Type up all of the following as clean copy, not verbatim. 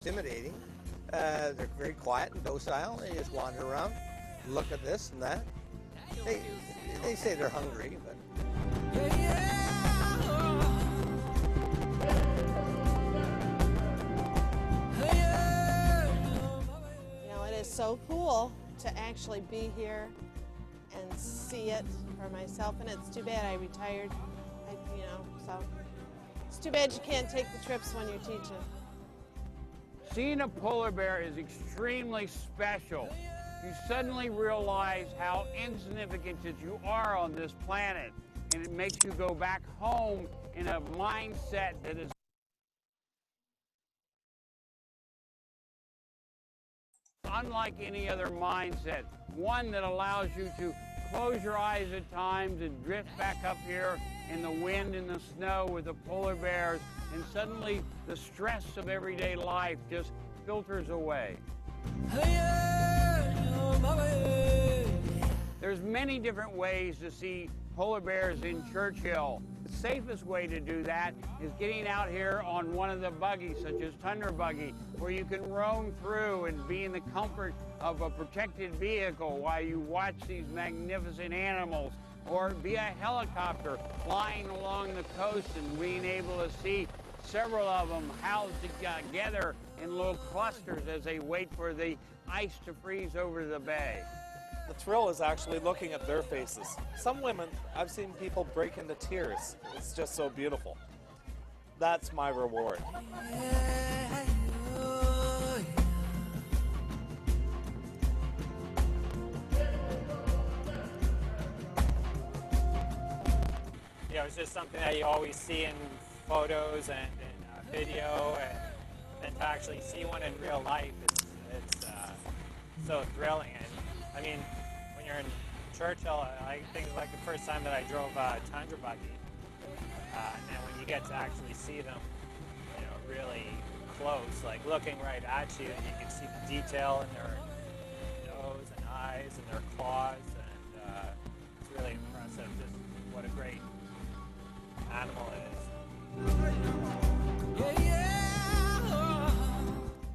intimidating. They're very quiet and docile. They just wander around, look at this and that. They say they're hungry, but. You know, it is so cool to actually be here and see it for myself, and it's too bad I retired. So it's too bad you can't take the trips when you're teaching. Seeing a polar bear is extremely special. You suddenly realize how insignificant you are on this planet, and it makes you go back home in a mindset that is unlike any other mindset. One that allows you to close your eyes at times and drift back up here in the wind and the snow with the polar bears, and suddenly the stress of everyday life just filters away. There's many different ways to see polar bears in Churchill. The safest way to do that is getting out here on one of the buggies, such as Tundra Buggy, where you can roam through and be in the comfort of a protected vehicle while you watch these magnificent animals, or be a helicopter flying along the coast and being able to see several of them housed together in little clusters as they wait for the ice to freeze over the bay. The thrill is actually looking at their faces. Some women, I've seen people break into tears. It's just so beautiful. That's my reward. You know, it's just something that you always see in photos and video, and to actually see one in real life, it's so thrilling. And I mean, when you're in Churchill, I think like the first time that I drove a Tundra Buggy, and then when you get to actually see them, you know, really close, like looking right at you, and you can see the detail in their nose and eyes and their claws, and it's really impressive just what a great animal it is.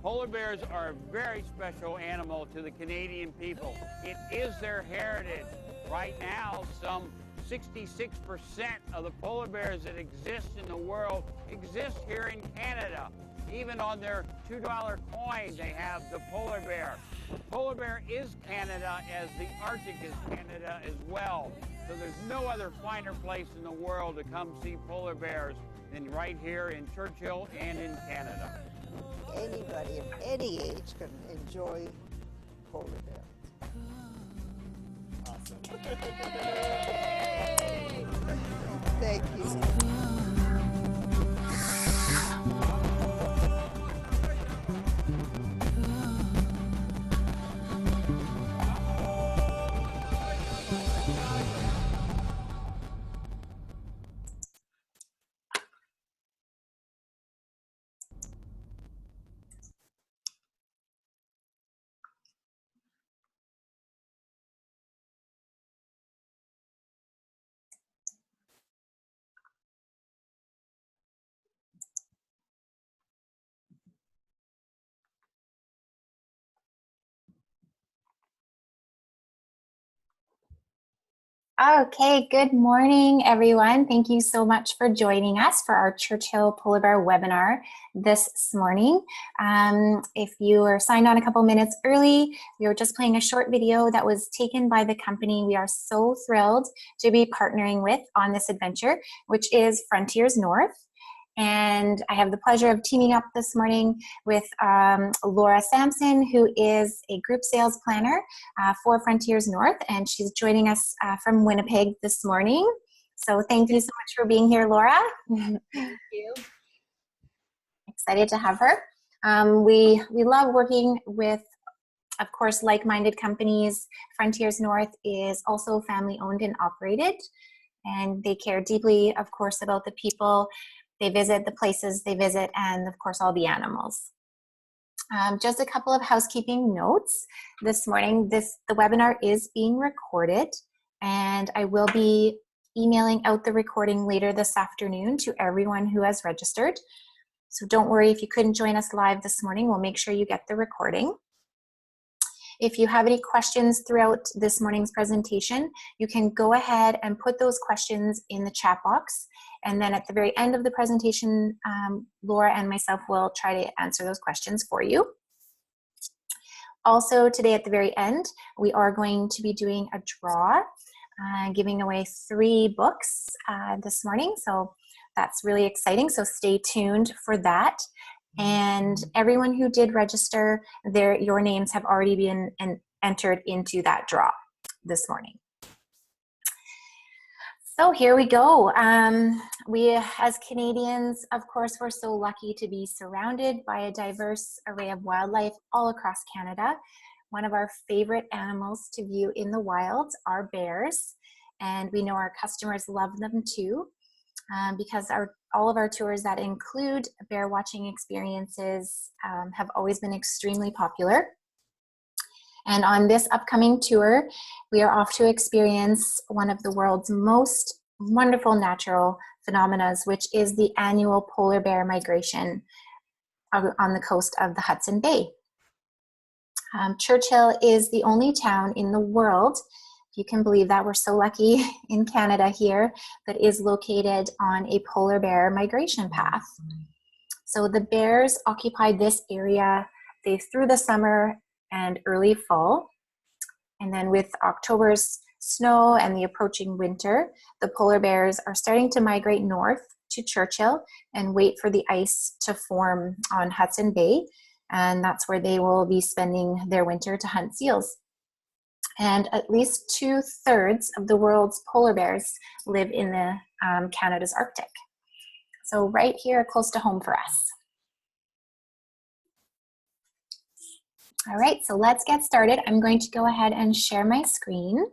Polar bears are a very special animal to the Canadian people. It is their heritage. Right now, some 66% of the polar bears that exist in the world exist here in Canada. Even on their $2 coin, they have the polar bear. The polar bear is Canada, as the Arctic is Canada as well. So there's no other finer place in the world to come see polar bears than right here in Churchill and in Canada. Anybody of any age can enjoy polar bears. Awesome. Thank you. Okay, good morning, everyone. Thank you so much for joining us for our Churchill Polar Bear webinar this morning. If you are signed on a couple minutes early, we were just playing a short video that was taken by the company we are so thrilled to be partnering with on this adventure, which is Frontiers North. And I have the pleasure of teaming up this morning with Laura Sampson, who is a group sales planner for Frontiers North, and she's joining us from Winnipeg this morning. So thank you so much for being here, Laura. Thank you. Excited to have her. We love working with, of course, like-minded companies. Frontiers North is also family-owned and operated, and they care deeply, of course, about the people they visit, the places they visit, and of course all the animals. Just a couple of housekeeping notes this morning. The webinar is being recorded, and I will be emailing out the recording later this afternoon to everyone who has registered. So don't worry if you couldn't join us live this morning. We'll make sure you get the recording. If you have any questions throughout this morning's presentation, you can go ahead and put those questions in the chat box. And then at the very end of the presentation, Laura and myself will try to answer those questions for you. Also today at the very end, we are going to be doing a draw, giving away 3 books this morning. So that's really exciting. So stay tuned for that. And everyone who did register, your names have already been entered into that draw this morning. So here we go. We as Canadians, of course, we're so lucky to be surrounded by a diverse array of wildlife all across Canada. One of our favorite animals to view in the wild are bears, and we know our customers love them too. Because all of our tours that include bear watching experiences have always been extremely popular. And on this upcoming tour, we are off to experience one of the world's most wonderful natural phenomena, which is the annual polar bear migration on the coast of the Hudson Bay. Churchill is the only town in the world, you can believe that, we're so lucky in Canada here, that is located on a polar bear migration path. So the bears occupy this area through the summer and early fall. And then with October's snow and the approaching winter, the polar bears are starting to migrate north to Churchill and wait for the ice to form on Hudson Bay. And that's where they will be spending their winter to hunt seals. And at least 2/3 of the world's polar bears live in Canada's Arctic. So right here, close to home for us. All right, so let's get started. I'm going to go ahead and share my screen.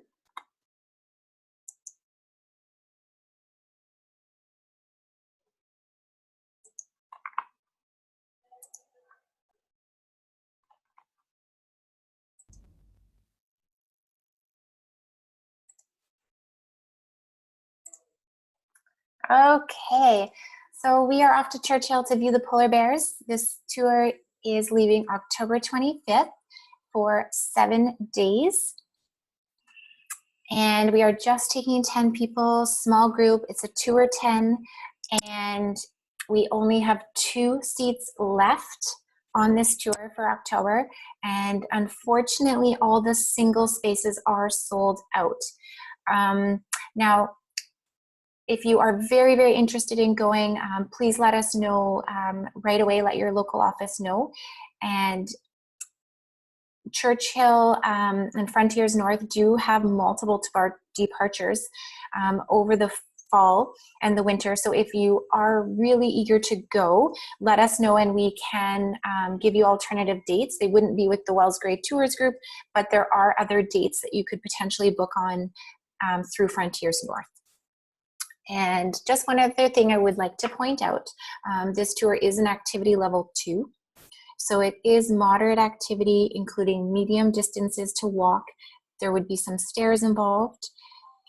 Okay, so we are off to Churchill to view the polar bears. This tour is leaving October 25th for 7 days. And we are just taking 10 people, small group. It's a 2 or 10, and we only have 2 seats left on this tour for October. And unfortunately, all the single spaces are sold out. Now, if you are very, very interested in going, please let us know right away. Let your local office know. And Churchill and Frontiers North do have multiple departures over the fall and the winter. So if you are really eager to go, let us know and we can give you alternative dates. They wouldn't be with the Wells Gray Tours group, but there are other dates that you could potentially book on through Frontiers North. And just one other thing I would like to point out, this tour is an activity level 2. So it is moderate activity, including medium distances to walk. There would be some stairs involved,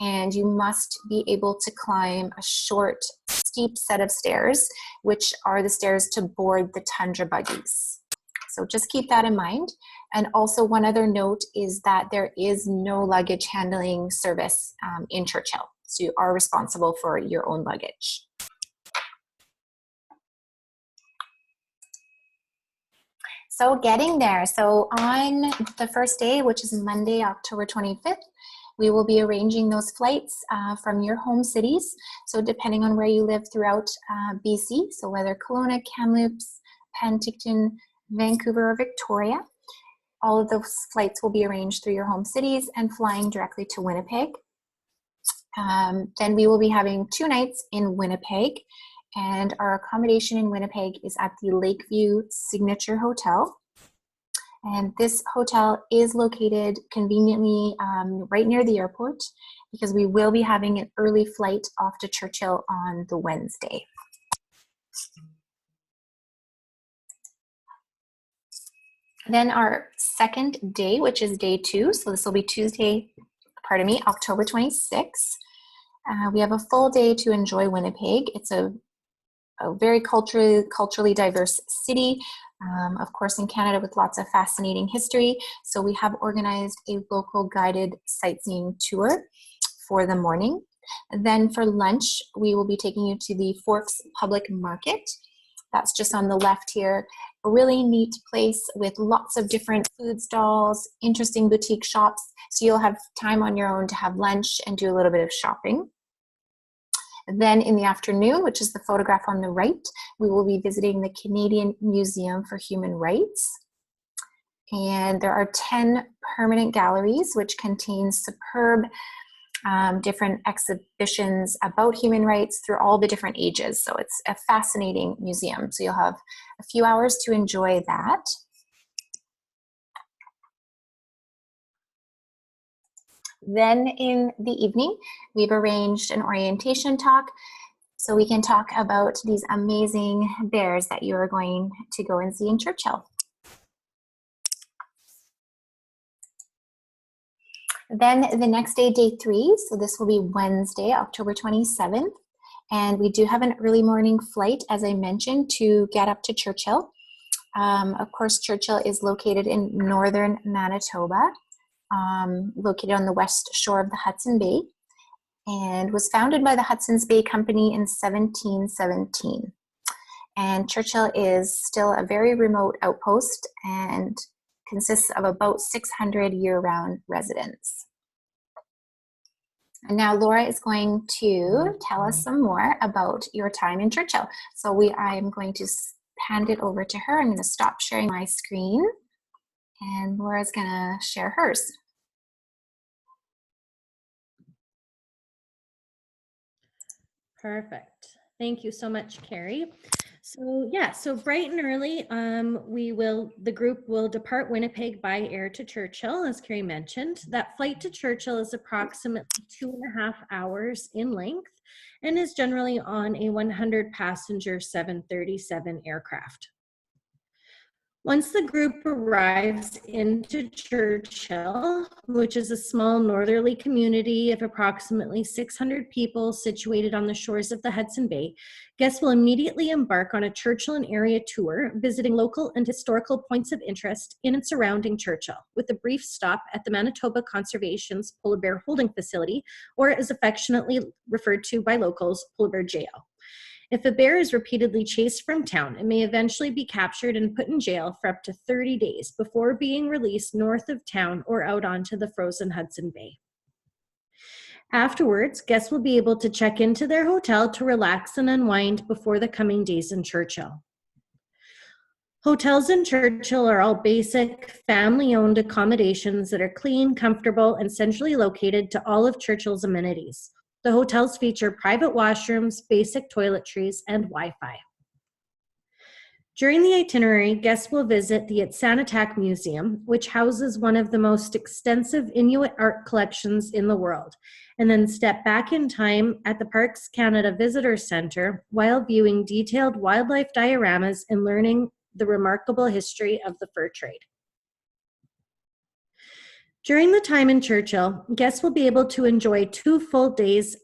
and you must be able to climb a short, steep set of stairs, which are the stairs to board the Tundra buggies. So just keep that in mind. And also one other note is that there is no luggage handling service in Churchill. So you are responsible for your own luggage. So getting there. So on the first day, which is Monday, October 25th, we will be arranging those flights from your home cities. So depending on where you live throughout BC, so whether Kelowna, Kamloops, Penticton, Vancouver, or Victoria, all of those flights will be arranged through your home cities and flying directly to Winnipeg. Then we will be having 2 nights in Winnipeg, and our accommodation in Winnipeg is at the Lakeview Signature Hotel. And this hotel is located conveniently right near the airport, because we will be having an early flight off to Churchill on the Wednesday. Then our second day, which is day 2, so this will be Tuesday, October 26th. We have a full day to enjoy Winnipeg. It's a a very culturally diverse city, of course in Canada, with lots of fascinating history. So we have organized a local guided sightseeing tour for the morning. And then for lunch, we will be taking you to the Forks Public Market. That's just on the left here. A really neat place with lots of different food stalls, interesting boutique shops. So you'll have time on your own to have lunch and do a little bit of shopping. Then in the afternoon, which is the photograph on the right, we will be visiting the Canadian Museum for Human Rights. And there are 10 permanent galleries, which contain superb different exhibitions about human rights through all the different ages. So it's a fascinating museum. So you'll have a few hours to enjoy that. Then in the evening, we've arranged an orientation talk so we can talk about these amazing bears that you are going to go and see in Churchill. Then the next day, day 3, so this will be Wednesday, October 27th. And we do have an early morning flight, as I mentioned, to get up to Churchill. Of course, Churchill is located in northern Manitoba, located on the west shore of the Hudson Bay, and was founded by the Hudson's Bay Company in 1717. And Churchill is still a very remote outpost and consists of about 600 year-round residents. And now Laura is going to tell us some more about your time in Churchill. So I'm going to hand it over to her. I'm going to stop sharing my screen, and Laura's going to share hers. Perfect. Thank you so much, Carrie. So bright and early, the group will depart Winnipeg by air to Churchill, as Carrie mentioned. That flight to Churchill is approximately 2.5 hours in length and is generally on a 100-passenger 737 aircraft. Once the group arrives into Churchill, which is a small northerly community of approximately 600 people situated on the shores of the Hudson Bay, guests will immediately embark on a Churchill and area tour, visiting local and historical points of interest in and surrounding Churchill, with a brief stop at the Manitoba Conservation's Polar Bear Holding Facility, or as affectionately referred to by locals, Polar Bear Jail. If a bear is repeatedly chased from town, it may eventually be captured and put in jail for up to 30 days before being released north of town or out onto the frozen Hudson Bay. Afterwards, guests will be able to check into their hotel to relax and unwind before the coming days in Churchill. Hotels in Churchill are all basic, family-owned accommodations that are clean, comfortable, and centrally located to all of Churchill's amenities. The hotels feature private washrooms, basic toiletries, and Wi-Fi. During the itinerary, guests will visit the Sanitak Museum, which houses one of the most extensive Inuit art collections in the world, and then step back in time at the Parks Canada Visitor Centre while viewing detailed wildlife dioramas and learning the remarkable history of the fur trade. During the time in Churchill, guests will be able to enjoy 2 full days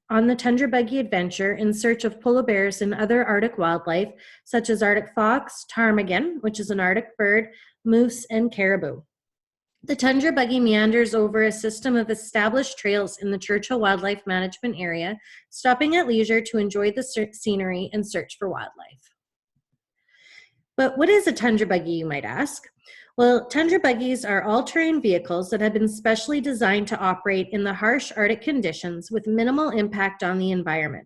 on the Tundra Buggy adventure in search of polar bears and other Arctic wildlife, such as Arctic fox, ptarmigan, which is an Arctic bird, moose, and caribou. The Tundra Buggy meanders over a system of established trails in the Churchill Wildlife Management Area, stopping at leisure to enjoy the scenery and search for wildlife. But what is a Tundra Buggy, you might ask? Well, Tundra Buggies are all-terrain vehicles that have been specially designed to operate in the harsh Arctic conditions with minimal impact on the environment.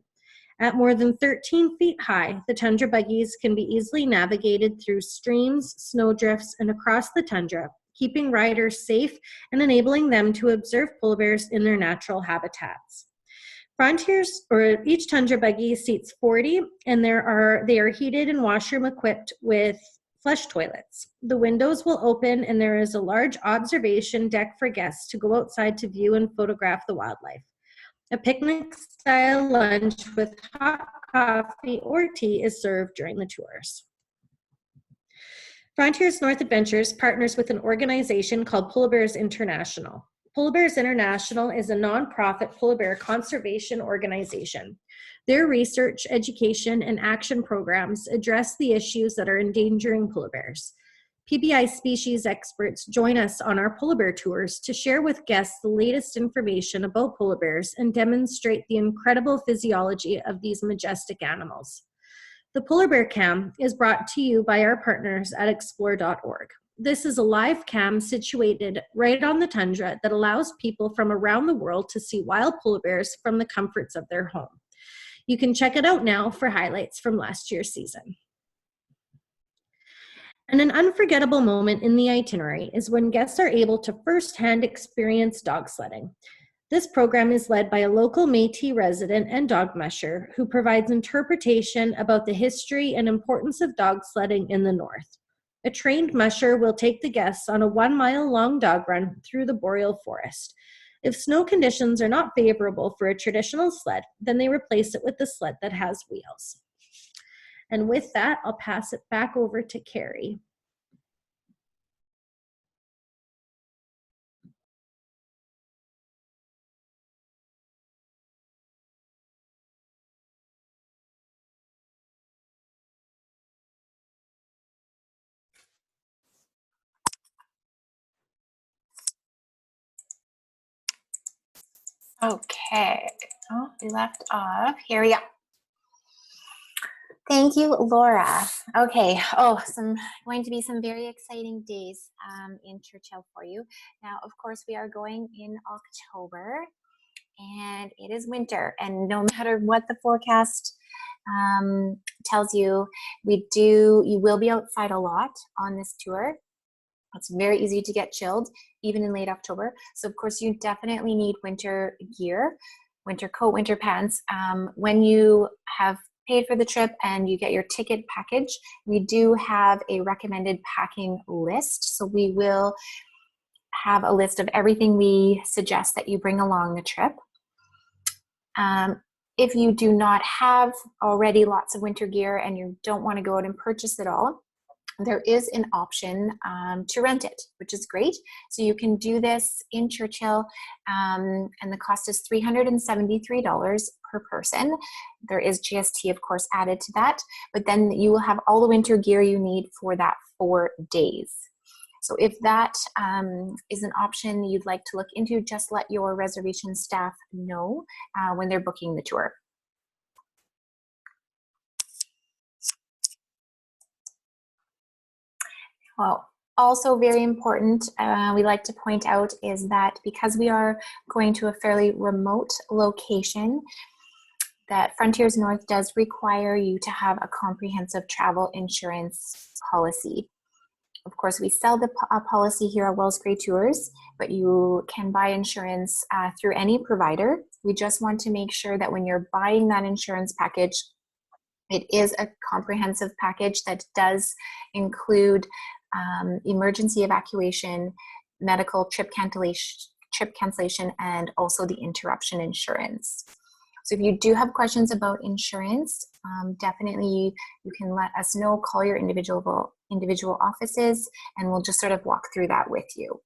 At more than 13 feet high, the Tundra Buggies can be easily navigated through streams, snowdrifts, and across the tundra, keeping riders safe and enabling them to observe polar bears in their natural habitats. Each Tundra Buggy seats 40, and they are heated and washroom equipped with flush toilets. The windows will open, and there is a large observation deck for guests to go outside to view and photograph the wildlife. A picnic-style lunch with hot coffee or tea is served during the tours. Frontiers North Adventures partners with an organization called Polar Bears International. Polar Bears International is a nonprofit polar bear conservation organization. Their research, education, and action programs address the issues that are endangering polar bears. PBI species experts join us on our polar bear tours to share with guests the latest information about polar bears and demonstrate the incredible physiology of these majestic animals. The Polar Bear Cam is brought to you by our partners at explore.org. This is a live cam situated right on the tundra that allows people from around the world to see wild polar bears from the comforts of their home. You can check it out now for highlights from last year's season. And an unforgettable moment in the itinerary is when guests are able to firsthand experience dog sledding. This program is led by a local Métis resident and dog musher who provides interpretation about the history and importance of dog sledding in the north. A trained musher will take the guests on a 1-mile-long dog run through the boreal forest. If snow conditions are not favorable for a traditional sled, then they replace it with a sled that has wheels. And with that, I'll pass it back over to Carrie. Okay. Oh, we left off. Here we go. Thank you, Laura. Okay. Oh, going to be some very exciting days in Churchill for you. Now, of course, we are going in October, and it is winter. And no matter what the forecast tells you, you will be outside a lot on this tour. It's very easy to get chilled, even in late October. So of course you definitely need winter gear, winter coat, winter pants. When you have paid for the trip and you get your ticket package, we do have a recommended packing list. So we will have a list of everything we suggest that you bring along the trip. If you do not have already lots of winter gear and you don't want to go out and purchase it all, there is an option to rent it, which is great. So you can do this in Churchill, and the cost is $373 per person. There is GST, of course, added to that, but then you will have all the winter gear you need for that 4 days. So if that is an option you'd like to look into, just let your reservation staff know when they're booking the tour. Well, also very important, we like to point out is that because we are going to a fairly remote location, that Frontiers North does require you to have a comprehensive travel insurance policy. Of course, we sell the policy here at Wells Gray Tours, but you can buy insurance through any provider. We just want to make sure that when you're buying that insurance package, it is a comprehensive package that does include emergency evacuation, medical trip cancellation, and also the interruption insurance. So if you do have questions about insurance, definitely you can let us know, call your individual offices, and we'll just sort of walk through that with you.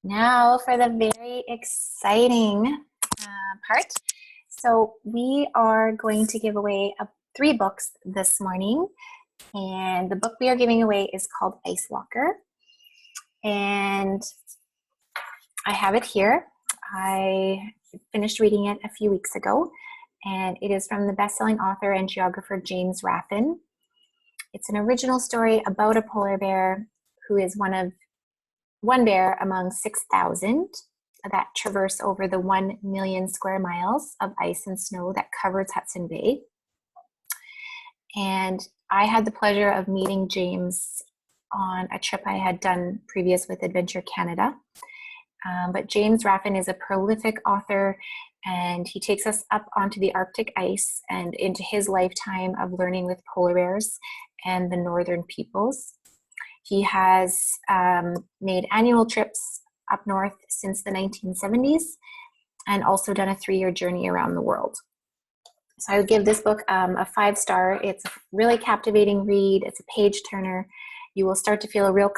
Now for the very exciting part. So we are going to give away 3 books this morning, and the book we are giving away is called Ice Walker, and I have it here. I finished reading it a few weeks ago, and it is from the best-selling author and geographer James Raffin. It's an original story about a polar bear who is one bear among 6,000 that traverse over the 1 million square miles of ice and snow that covers Hudson Bay. And I had the pleasure of meeting James on a trip I had done previous with Adventure Canada. But James Raffin is a prolific author, and he takes us up onto the Arctic ice and into his lifetime of learning with polar bears and the northern peoples. He has made annual trips up north since the 1970s and also done a 3-year journey around the world. So I would give this book a 5-star. It's a really captivating read. It's a page turner. You will start to feel a real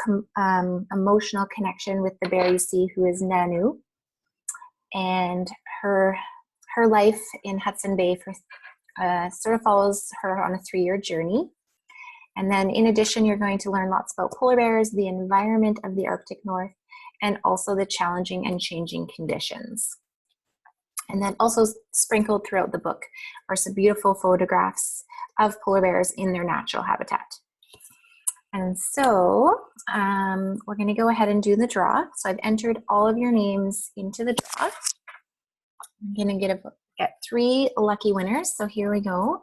emotional connection with the bear you see, who is Nanu, and her life in Hudson Bay sort of follows her on a 3-year journey. And then in addition, you're going to learn lots about polar bears, the environment of the Arctic North, and also the challenging and changing conditions. And then also sprinkled throughout the book are some beautiful photographs of polar bears in their natural habitat. And so we're going to go ahead and do the draw. So I've entered all of your names into the draw. I'm going to get 3 lucky winners. So here we go.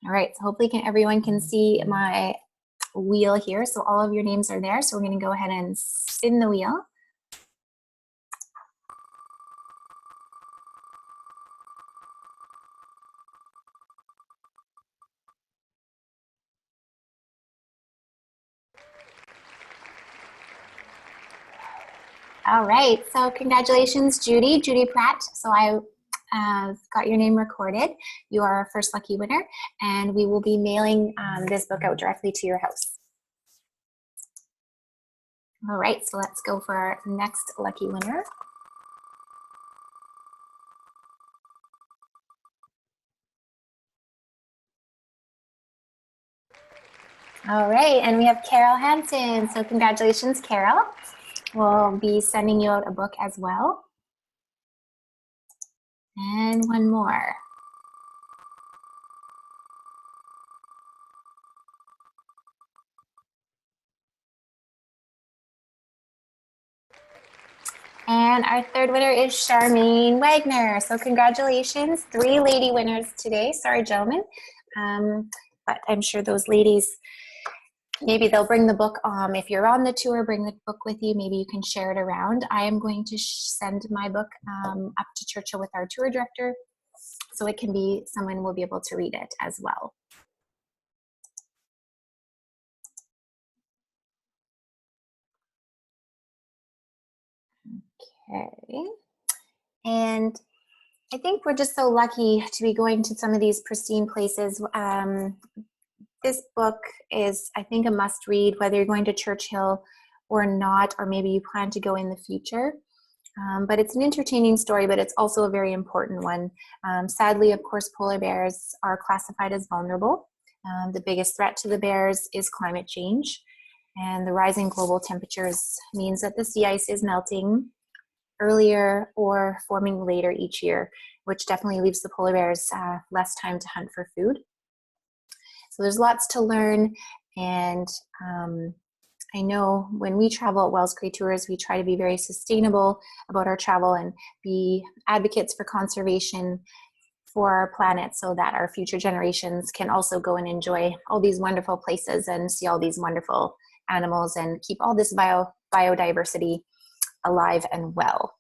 All right, so hopefully everyone can see my wheel here. So all of your names are there. So we're going to go ahead and spin the wheel. All right, so congratulations, Judy Pratt. So I got your name recorded. You are our first lucky winner, and we will be mailing this book out directly to your house. All right, so let's go for our next lucky winner. All right, and we have Carol Hansen. So congratulations, Carol. We'll be sending you out a book as well. And one more. And our third winner is Charmaine Wagner. So congratulations, 3 lady winners today. Sorry, gentlemen. But I'm sure those ladies, maybe they'll bring the book. If you're on the tour, bring the book with you. Maybe you can share it around. I am going to send my book up to Churchill with our tour director, so it can be, someone will be able to read it as well. Okay. And I think we're just so lucky to be going to some of these pristine places. This book is, I think, a must read, whether you're going to Churchill or not, or maybe you plan to go in the future. But it's an entertaining story, but it's also a very important one. Sadly, of course, polar bears are classified as vulnerable. The biggest threat to the bears is climate change, and the rising global temperatures means that the sea ice is melting earlier or forming later each year, which definitely leaves the polar bears less time to hunt for food. So there's lots to learn, and I know when we travel at Wells Cree Tours, we try to be very sustainable about our travel and be advocates for conservation for our planet, so that our future generations can also go and enjoy all these wonderful places and see all these wonderful animals and keep all this biodiversity alive and well.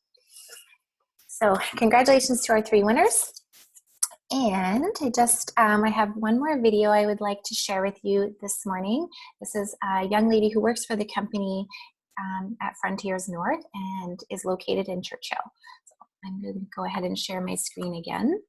So congratulations to our 3 winners. And I have one more video I would like to share with you this morning. This is a young lady who works for the company at Frontiers North and is located in Churchill. So I'm going to go ahead and share my screen again.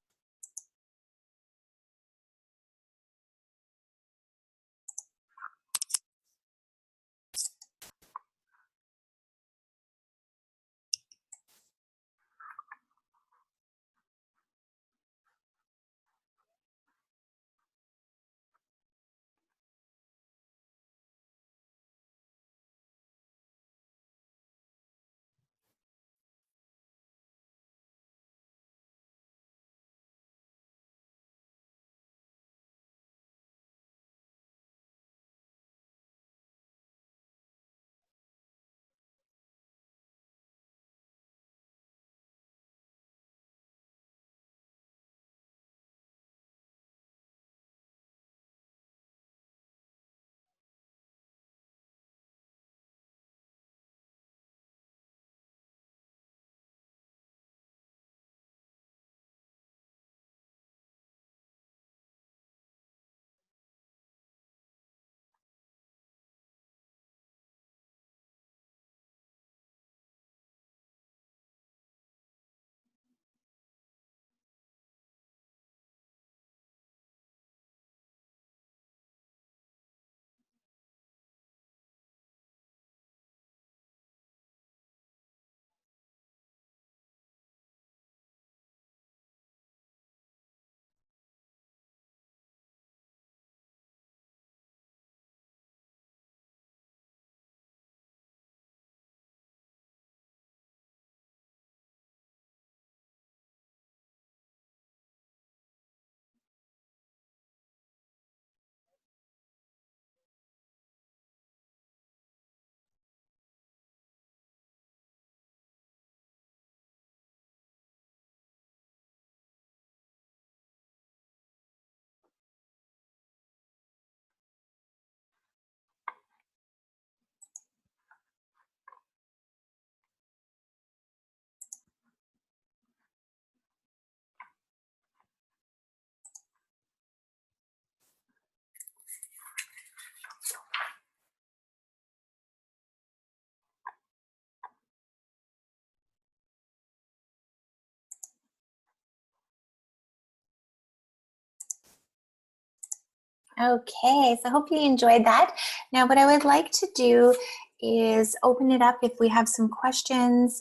Okay, so hope you enjoyed that. Now, what I would like to do is open it up if we have some questions.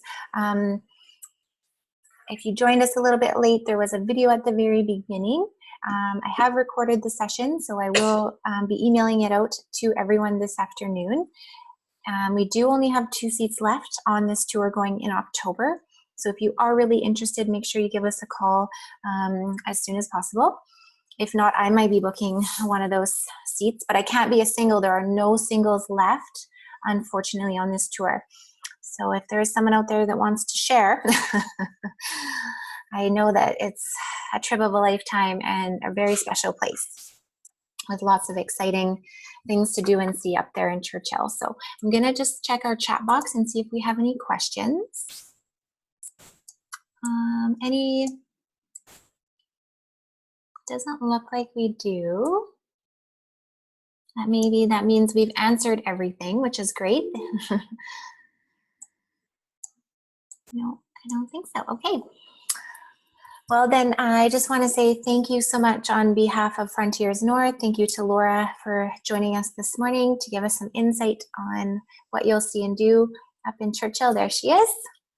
If you joined us a little bit late, there was a video at the very beginning. I have recorded the session, so I will be emailing it out to everyone this afternoon. We do only have 2 seats left on this tour going in October. So if you are really interested, make sure you give us a call as soon as possible. If not, I might be booking one of those seats, but I can't be a single. There are no singles left, unfortunately, on this tour. So if there's someone out there that wants to share, I know that it's a trip of a lifetime and a very special place with lots of exciting things to do and see up there in Churchill. So I'm going to just check our chat box and see if we have any questions. Doesn't look like we do. That means we've answered everything, which is great. No, I don't think so. Okay. Well, then I just want to say thank you so much on behalf of Frontiers North. Thank you to Laura for joining us this morning to give us some insight on what you'll see and do up in Churchill. There she is.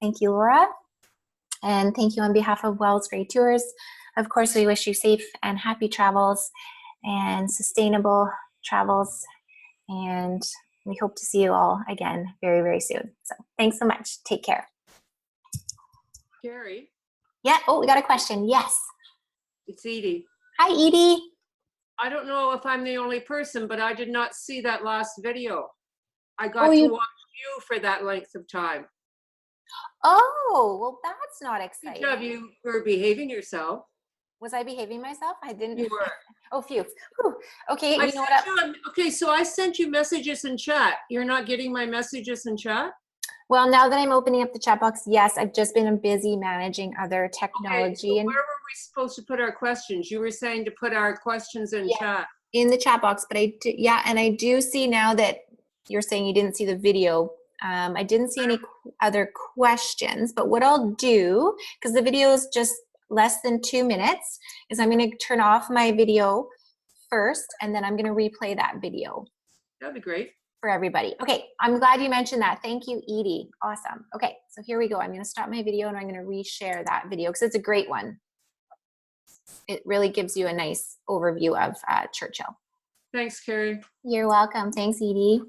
Thank you, Laura. And thank you on behalf of Wells Gray Tours. Of course, we wish you safe and happy travels and sustainable travels. And we hope to see you all again very, very soon. So thanks so much. Take care. Carrie, Yeah. Oh, we got a question. Yes. it's Edie. Hi, Edie. I don't know if I'm the only person, but I did not see that last video. I got Oh, to you- watch you for that length of time. Oh, well, that's not Good exciting. job, you were behaving yourself. Was I behaving myself? I didn't. You were. Oh, phew. Whew. Okay, I you know sent what? you okay, so I sent you messages in chat. You're not getting my messages in chat? Well, now that I'm opening up the chat box, yes, I've just been busy managing other Okay, technology so and where were we supposed to put our questions? You were saying to put our questions in Yeah. chat. in the chat box, but I do, yeah, and I do see now that you're saying you didn't see the video. I didn't see any other questions, but what I'll do, because the video is just less than 2 minutes, is I'm going to turn off my video first, and then I'm going to replay that video That'd be great. for everybody. Okay, I'm glad you mentioned that. Thank you, Edie. Awesome. Okay, so here we go. I'm going to stop my video and I'm going to reshare that video because it's a great one. It really gives you a nice overview of Churchill. Thanks, Carrie. You're welcome. Thanks, Edie.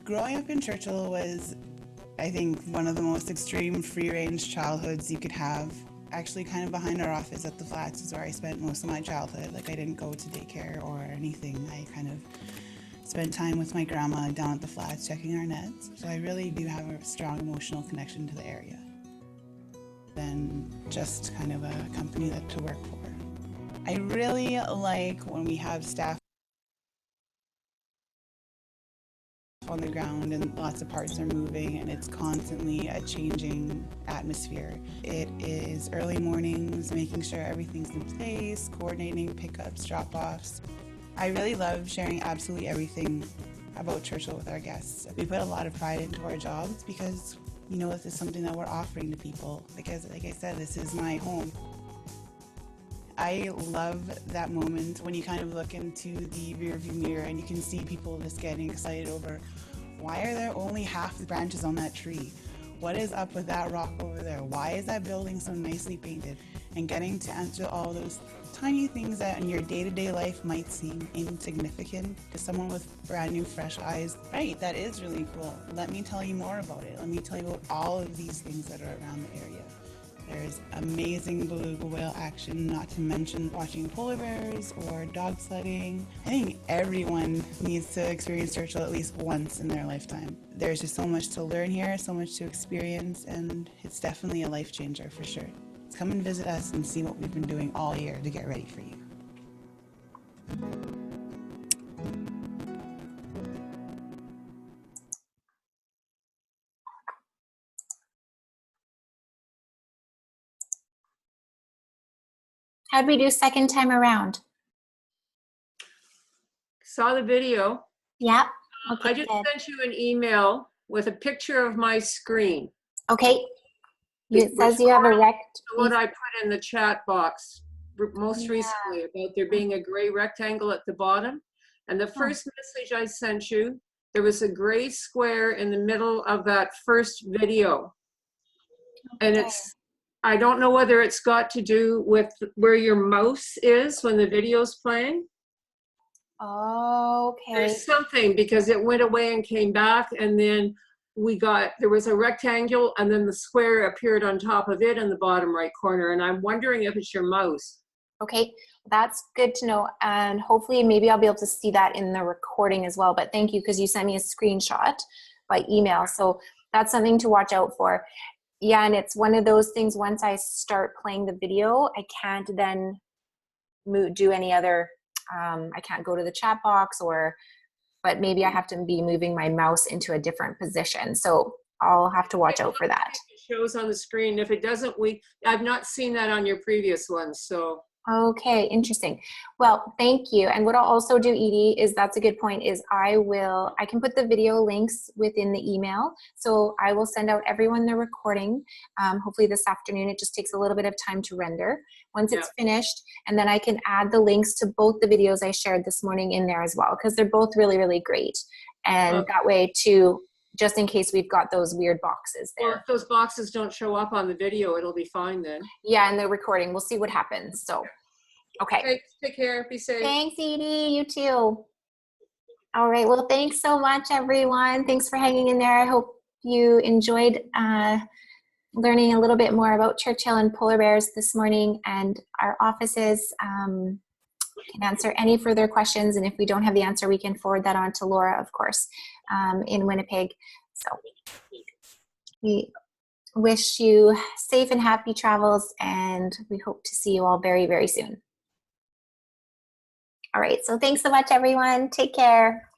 Growing up in Churchill was, I think, one of the most extreme free-range childhoods you could have. Actually, kind of behind our office at the flats is where I spent most of my childhood. Like, I didn't go to daycare or anything. I kind of spent time with my grandma down at the flats checking our nets. So I really do have a strong emotional connection to the area. Than just kind of a company that to work for. I really like when we have staff on the ground and lots of parts are moving and it's constantly a changing atmosphere. It is early mornings, making sure everything's in place, coordinating pickups, drop-offs. I really love sharing absolutely everything about Churchill with our guests. We put a lot of pride into our jobs because, you know, this is something that we're offering to people because, like I said, this is my home. I love that moment when you kind of look into the rearview mirror and you can see people just getting excited over, why are there only half the branches on that tree? What is up with that rock over there? Why is that building so nicely painted? And getting to answer all those tiny things that in your day-to-day life might seem insignificant to someone with brand new fresh eyes. Right, that is really cool. Let me tell you more about it. Let me tell you about all of these things that are around the area. There's amazing beluga whale action, not to mention watching polar bears or dog sledding. I think everyone needs to experience Churchill at least once in their lifetime. There's just so much to learn here, so much to experience, and it's definitely a life changer for sure. Come and visit us and see what we've been doing all year to get ready for you. How'd we do second time around? Saw the video. Yeah. I just sent you an email with a picture of my screen. Okay. It says you have a rect. What I put in the chat box most recently about there being a gray rectangle at the bottom. And the first message I sent you, there was a gray square in the middle of that first video. And it's, I don't know whether it's got to do with where your mouse is when the video's playing. Okay. There's something, because it went away and came back, and then there was a rectangle, and then the square appeared on top of it in the bottom right corner, and I'm wondering if it's your mouse. Okay, that's good to know, and hopefully maybe I'll be able to see that in the recording as well, but thank you, because you sent me a screenshot by email, so that's something to watch out for. Yeah, and it's one of those things, once I start playing the video, I can't then do any other, I can't go to the chat box, but maybe I have to be moving my mouse into a different position. So I'll have to watch out for that. It shows on the screen. If it doesn't, I've not seen that on your previous ones, so. Okay, interesting. Well, thank you. And what I'll also do, Edie, is that's a good point, is I can put the video links within the email. So I will send out everyone the recording, hopefully this afternoon. It just takes a little bit of time to render once it's finished. And then I can add the links to both the videos I shared this morning in there as well, because they're both really, really great. And that way too, just in case we've got those weird boxes there. Well, if those boxes don't show up on the video, it'll be fine then. Yeah, and the recording, we'll see what happens. So, okay. Take care, be safe. Thanks, Edie, you too. All right, well, thanks so much, everyone. Thanks for hanging in there. I hope you enjoyed learning a little bit more about Churchill and polar bears this morning, and our offices can answer any further questions, and if we don't have the answer, we can forward that on to Laura, of course, in Winnipeg. So we wish you safe and happy travels, and we hope to see you all very, very soon. All right, so thanks so much, everyone. Take care.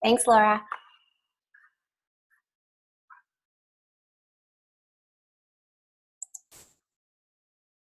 Thanks, Laura.